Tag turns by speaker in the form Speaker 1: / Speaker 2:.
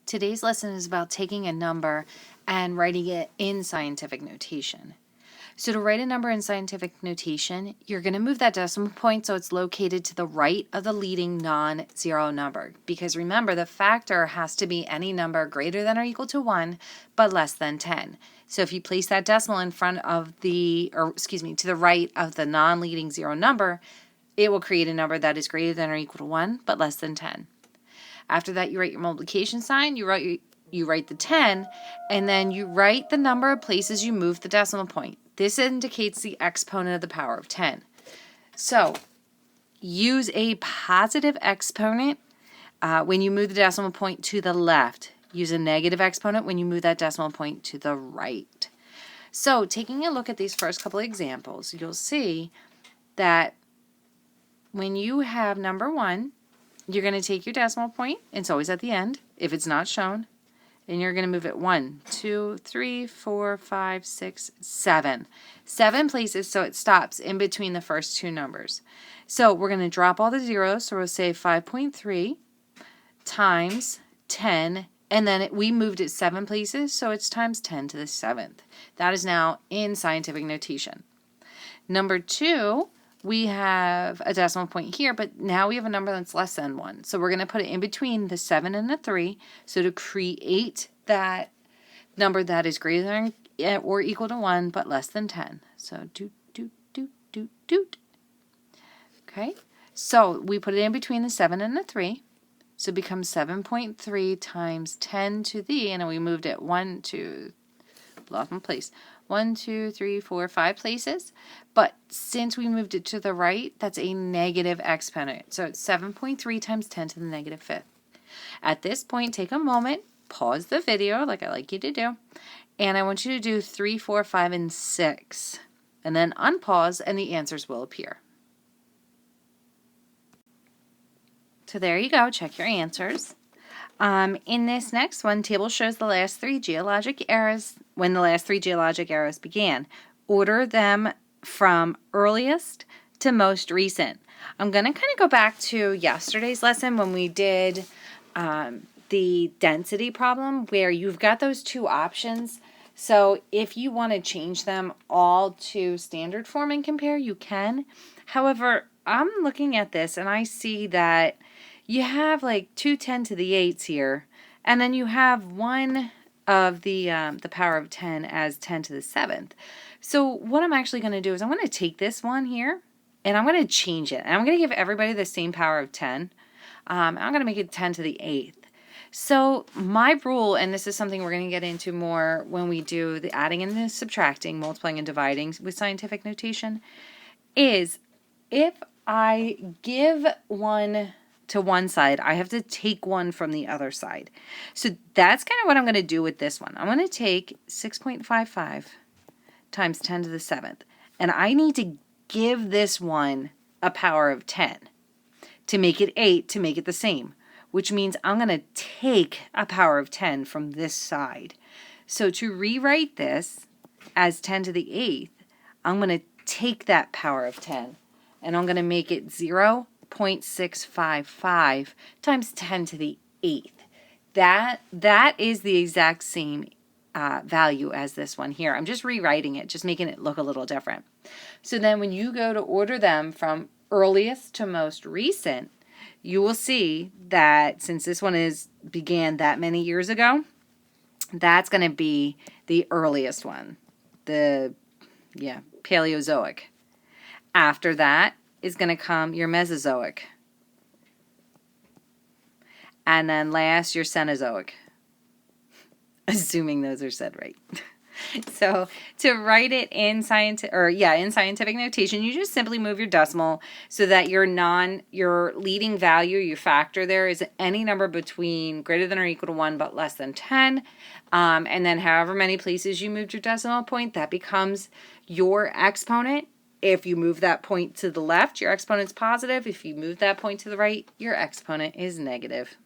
Speaker 1: Today's lesson is about taking a number and writing it in scientific notation. So to write a number in scientific notation, you're going to move that decimal point so it's located to the right of the leading non-zero number. Because remember, the factor has to be any number greater than or equal to 1, but less than 10. So if you place that decimal in front of to the right of the non-leading zero number, it will create a number that is greater than or equal to 1, but less than 10. After that, you write your multiplication sign, you write the 10, and then you write the number of places you move the decimal point. This indicates the exponent of the power of 10. So use a positive exponent when you move the decimal point to the left. Use a negative exponent when you move that decimal point to the right. So taking a look at these first couple of examples, you'll see that when you have number 1, you're going to take your decimal point, it's always at the end if it's not shown, and you're going to move it 1, 2, 3, 4, 5, 6, 7. 7 places, so it stops in between the first two numbers. So we're going to drop all the zeros, so we'll say 5.3 times 10, and then we moved it 7 places, so it's times 10 to the 7th. That is now in scientific notation. Number 2, we have a decimal point here, but now we have a number that's less than 1. So we're going to put it in between the 7 and the 3. So to create that number that is greater than or equal to 1, but less than 10. So doot, doot, doot, doot, doot. Okay, so we put it in between the 7 and the 3. So it becomes 7.3 times 10 to the, and then we moved it 1, 2, lost my place. 1, 2, 3, 4, 5 places. But since we moved it to the right, that's a negative exponent. So it's 7.3 times 10 to the negative 5th. At this point, take a moment, pause the video like I like you to do, and I want you to do 3, 4, 5, and 6. And then unpause, and the answers will appear. So there you go. Check your answers. In this next one, table shows the last 3 geologic eras, when the last 3 geologic eras began. Order them from earliest to most recent. I'm going to kind of go back to yesterday's lesson when we did the density problem, where you've got those two options. So if you want to change them all to standard form and compare, you can. However, I'm looking at this and I see that you have like 2 10 to the 8s here, and then you have one of the power of 10 as 10 to the 7th. So what I'm actually going to do is I'm going to take this one here, and I'm going to change it. And I'm going to give everybody the same power of 10. I'm going to make it 10 to the 8th. So my rule, and this is something we're going to get into more when we do the adding and the subtracting, multiplying and dividing with scientific notation, is if I give one to one side, I have to take one from the other side. So that's kind of what I'm going to do with this one. I'm going to take 6.55 times 10 to the 7th, and I need to give this one a power of 10 to make it 8 to make it the same, which means I'm going to take a power of 10 from this side. So to rewrite this as 10 to the 8th, I'm going to take that power of 10, and I'm going to make it 0.655 times 10 to the 8th. That is the exact same value as this one here. I'm just rewriting it, just making it look a little different. So then when you go to order them from earliest to most recent, you will see that since this one began that many years ago, that's going to be the earliest one, the Paleozoic. After that is going to come your Mesozoic. And then last, your Cenozoic. Assuming those are said right. So to write it in scientific notation, you just simply move your decimal so that your leading value, your factor there, is any number between greater than or equal to 1 but less than 10. And then however many places you moved your decimal point, that becomes your exponent. If you move that point to the left, your exponent's positive. If you move that point to the right, your exponent is negative.